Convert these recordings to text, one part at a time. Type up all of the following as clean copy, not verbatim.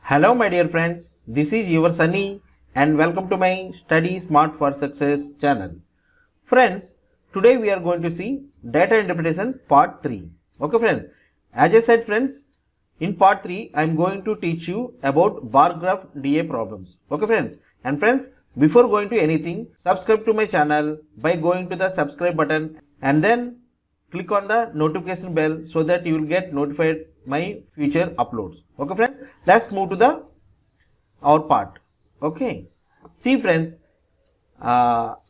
Hello my dear friends, this is your Sunny and welcome to my Study Smart for Success channel. Friends, today we are going to see data interpretation part 3. Okay friends, as I said friends, in part 3 I am going to teach you about bar graph DA problems. Okay friends, and friends, before going to anything, subscribe to my channel by going to the subscribe button and then click on the notification bell so that you will get notified my future uploads. Okay friends, let's move to our part. Okay, see friends,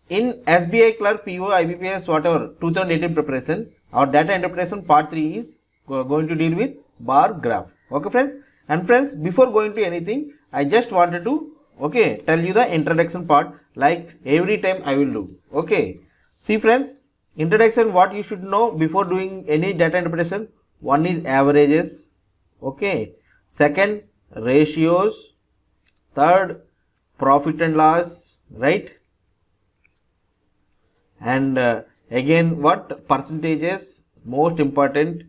in SBI Clerk, PO, IBPS, whatever 2018 preparation, our data interpretation part 3 is going to deal with bar graph. Okay friends, and friends, before going to anything, I just wanted to tell you the introduction part, like every time I will do. Okay, see friends, introduction, what you should know before doing any data interpretation. One is averages, okay, second ratios, third profit and loss, right, and again what percentages, most important.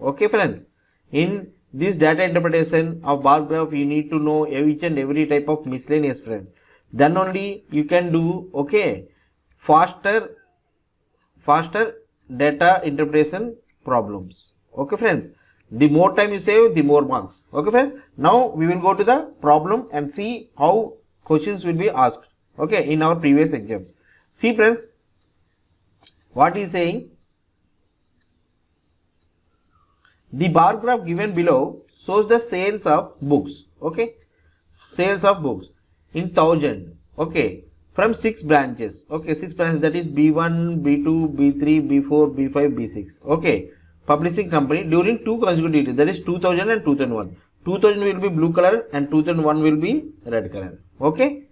Okay friends, in this data interpretation of bar graph you need to know each and every type of miscellaneous friends, then only you can do faster data interpretation problems. Okay friends, the more time you save, the more marks. Okay friends, now we will go to the problem and see how questions will be asked, okay, in our previous exams. See friends, what is saying, the bar graph given below shows the sales of books, okay, sales of books in 1000, okay, from 6 branches, okay, 6 branches, that is B1, B2, B3, B4, B5, B6, okay, publishing company during 2 consecutive days, that is 2000 and 2001. 2000 will be blue color and 2001 will be red color, okay,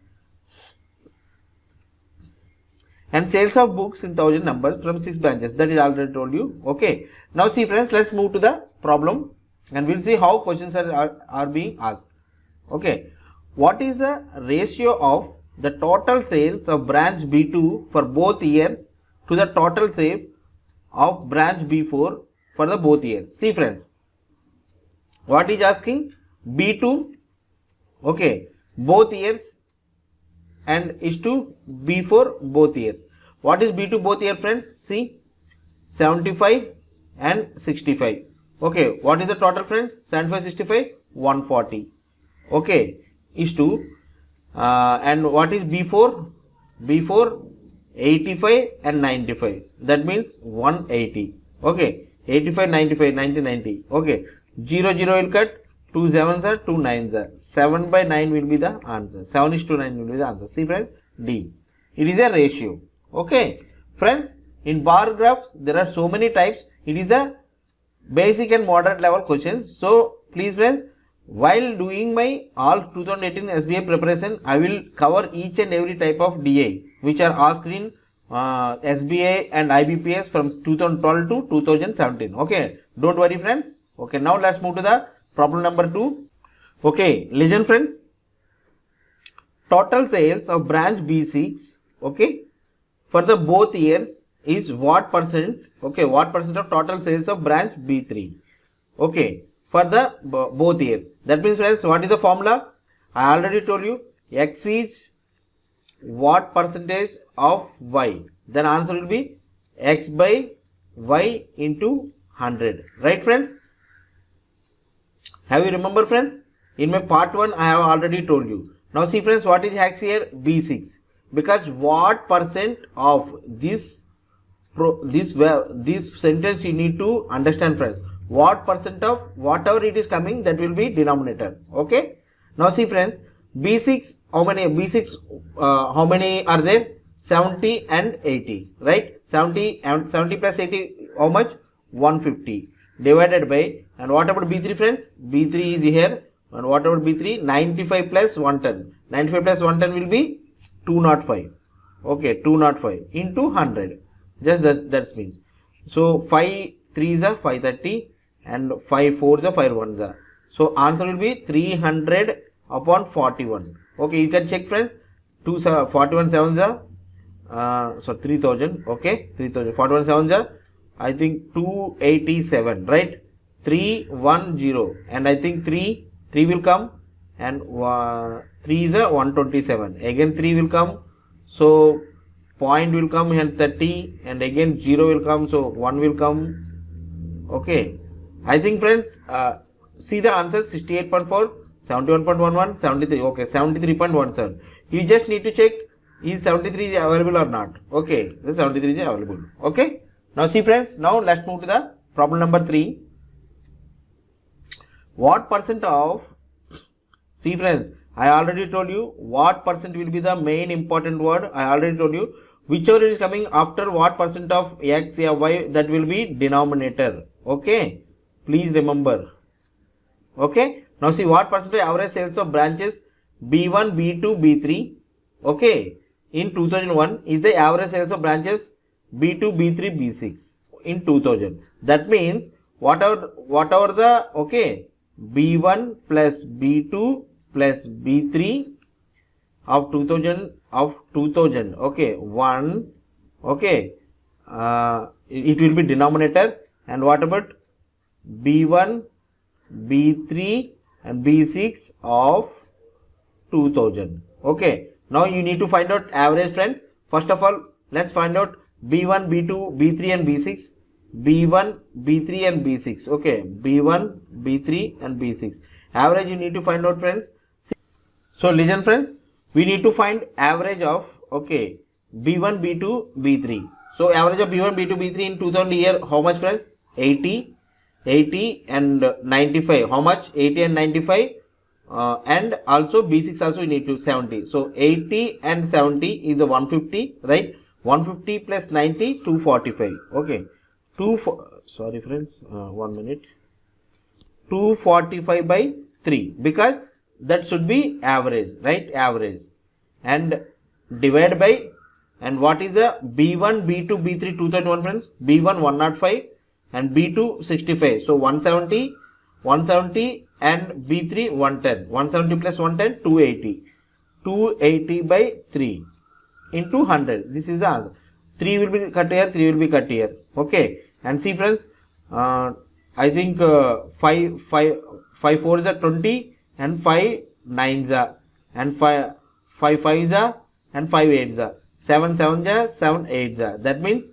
and sales of books in 1000 numbers from 6 branches, that is already told you. Okay, now see friends, let's move to the problem and we'll see how questions are being asked. Okay, what is the ratio of the total sales of branch B2 for both years to the total sale of branch B4 for the both years? See friends, what is asking, B2, okay, both years, and is to B4 both years. What is B2 both year friends? See, 75 and 65. Okay, what is the total friends? 75, 65, 140. Okay, is to and what is B4? B4, 85 and 95. That means 180. Okay, 85, 95, 90, 90. Okay, 0, 0 will cut. 2 sevens are 2 nines are 7 by 9 will be the answer. 7 is to 9 will be the answer. See friends, D. It is a ratio. Okay friends, in bar graphs there are so many types. It is the basic and moderate level questions. So please friends, while doing my all 2018 SBI preparation, I will cover each and every type of DA which are asked in SBI and IBPS from 2012 to 2017. Okay, don't worry friends. Okay, now let's move to the problem number 2. Okay, listen friends. Total sales of branch B6, okay, for the both years is what percent? Okay, what percent of total sales of branch B3? Okay, for the both years. That means friends, what is the formula? I already told you, X is what percentage of Y. Then answer will be X by Y into 100. Right friends? Have you remember friends? In my part 1 I have already told you. Now see friends, what is X here? B6. Because what percent of this sentence you need to understand friends. What percent of whatever it is coming, that will be denominator. Okay. Now see friends, B6, how many B6 how many are there? 70 and 80, right? 70 and 70 plus 80, how much? 150 divided by, and what about B3 friends? B3 is here, and what about B3? 95 plus 110. 95 plus 110 will be 205. Okay, 205 into 100. Just that means. So 5 3s are 530 and 5 4s are 5 1s are. So answer will be 300 upon 41. Okay, you can check friends. 41 7s are so 3000. Okay, 3000. 41 7s are I think 287, right? 310, and I think 3 will come and 3 is a 127. Again 3 will come, so point will come and 30, and again 0 will come, so 1 will come. Okay, I think friends, see the answer 68.4, 71.11, 73. Okay, 73.17. You just need to check is 73 is available or not. Okay, the 73 is available. Okay, now see friends, now let's move to the problem number 3. What percent of, see friends, I already told you what percent will be the main important word. I already told you whichever is coming after what percent of x or y, that will be denominator. Okay, please remember. Okay, now see what percentage average sales of branches B1, B2, B3, okay, in 2001 is the average sales of branches B2, B3, B6 in 2000. That means whatever the, okay, B1 plus B2 plus B3 of 2000, okay, 1, okay, it will be denominator, and what about B1, B3 and B6 of 2000. Okay, now you need to find out average friends. First of all, let's find out B1, B2, B3 and B6. B1, B3 and B6. Okay, B1, B3 and B6. Average you need to find out friends. So listen friends, we need to find average of, okay, B1, B2, B3. So average of B1, B2, B3 in 2000 year, how much friends? 80 and 95. How much? 80 and 95. And also B6 also we need to 70. So 80 and 70 is the 150, right? 150 plus 90, 245. Okay. Sorry friends, 1 minute. 245 by 3, because that should be average, right? Average. And divide by, and what is the B1, B2, B3 2001 friends? B1 105 and B2 65. So 170 and B3 110. 170 plus 110, 280. 280 by 3 into 100. This is the answer. 3 will be cut here, 3 will be cut here. Okay. And see friends, I think 5 4 is a 20 and 5 9s are, and 5 5s are, and 5 8s are. 7 7s are, 7 8s are. That means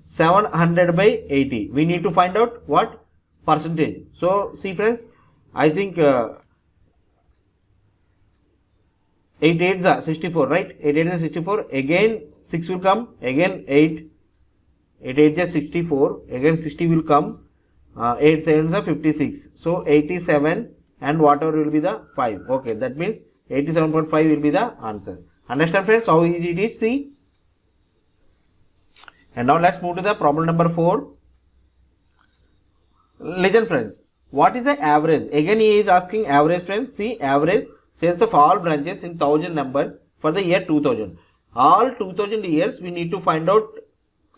700 by 80. We need to find out what percentage. So see friends, I think 8 8s are 64, right? 8 8s are 64. Again 6 will come. Again 8 8 is 64. Again 60 will come. 8 7s are 56. So 87 and whatever will be the 5. Okay, that means 87.5 will be the answer. Understand friends how easy it is? See. And now let's move to the problem number 4. Listen friends, what is the average? Again he is asking average friends. See, average sales of all branches in 1000 numbers for the year 2000. All 2000 years we need to find out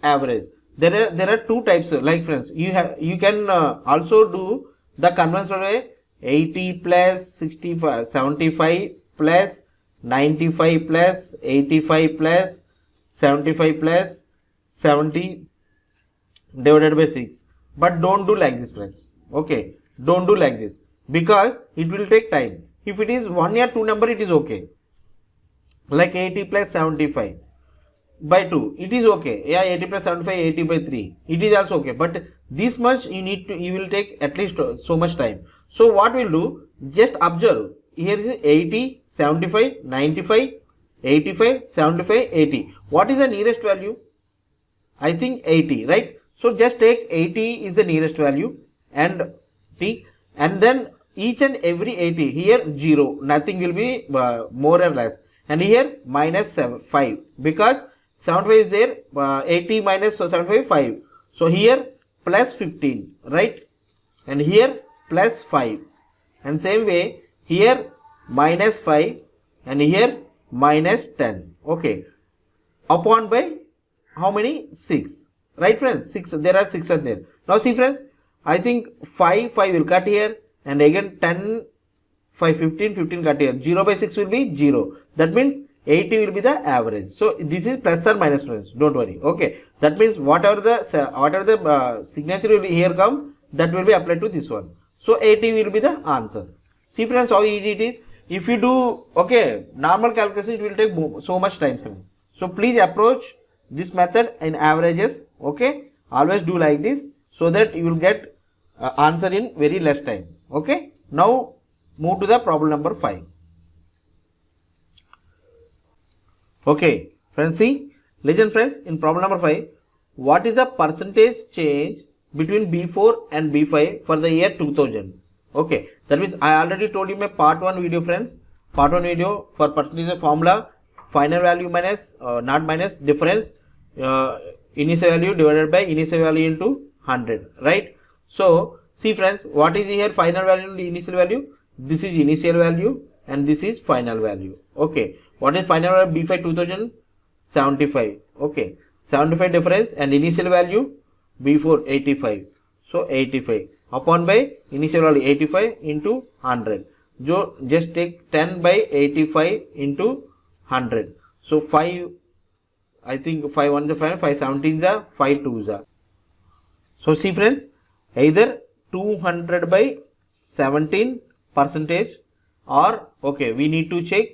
average. There are two types, like friends, you can also do the conventional way, 80 plus 65 75 plus 95 plus 85 plus 75 plus 70 divided by 6. But don't do like this friends. Okay, don't do like this, because it will take time. If it is 1 or 2 number, it is okay. Like 80 plus 75 by 2, it is okay. Yeah, 80 plus 75, 80 by 3, it is also okay. But this much you will take at least so much time. So what we'll do, just observe. Here is 80, 75, 95, 85, 75, 80. What is the nearest value? I think 80, right? So just take 80 is the nearest value, and then each and every 80, here 0, nothing will be more or less, and here minus 5, because 75 is there, 80 minus 75, 5. So here plus 15, right? And here plus 5, and same way here minus 5, and here minus 10. Okay, upon by how many? 6, right friends? 6, there are 6 are there. Now see friends, I think 5 will cut here, and again 10, 5, 15, 15 cut here. 0 by 6 will be 0. That means 80 will be the average. So this is plus or minus friends. Don't worry. Okay. That means whatever the signature will be here come, that will be applied to this one. So 80 will be the answer. See friends how easy it is. if you do, okay, normal calculation, it will take so much time. So please approach this method in averages, okay. Always do like this so that you will get answer in very less time, okay. Now move to the problem number 5. Okay, friends, see, listen friends, in problem number 5, what is the percentage change between B4 and B5 for the year 2000? Okay, that means I already told you my part 1 video, friends. Part 1 video for percentage formula, final value minus, not minus, difference, initial value divided by initial value into 100, right? So, see friends, what is here final value and initial value? This is initial value and this is final value, okay. What is final value? B5 2000? 75, okay. 75 difference and initial value B4 85, so 85 upon by initial value 85 into 100. So just take 10 by 85 into 100. So 5, I think 5 1 is 5, 5 17 is 5 2 is. So see friends, either 200 by 17 percentage or, okay, we need to check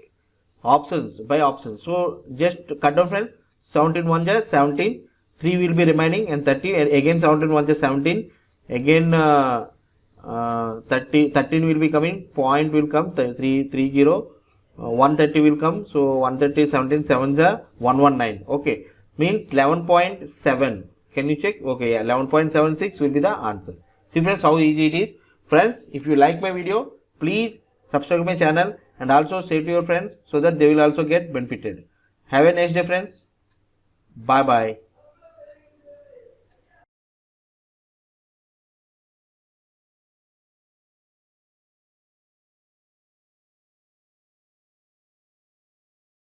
options by options. So just cut down friends, 17 1 is 17, 3 will be remaining and 30, and again 17 1 is 17, again 13 will be coming, point will come, 30, 130 will come, so 130, 17, 7 is 119, okay, means 11.7, can you check? Okay, yeah, 11.76 will be the answer. See friends, how easy it is. Friends, if you like my video, please subscribe to my channel and also share to your friends so that they will also get benefited. Have a nice day friends. Bye bye.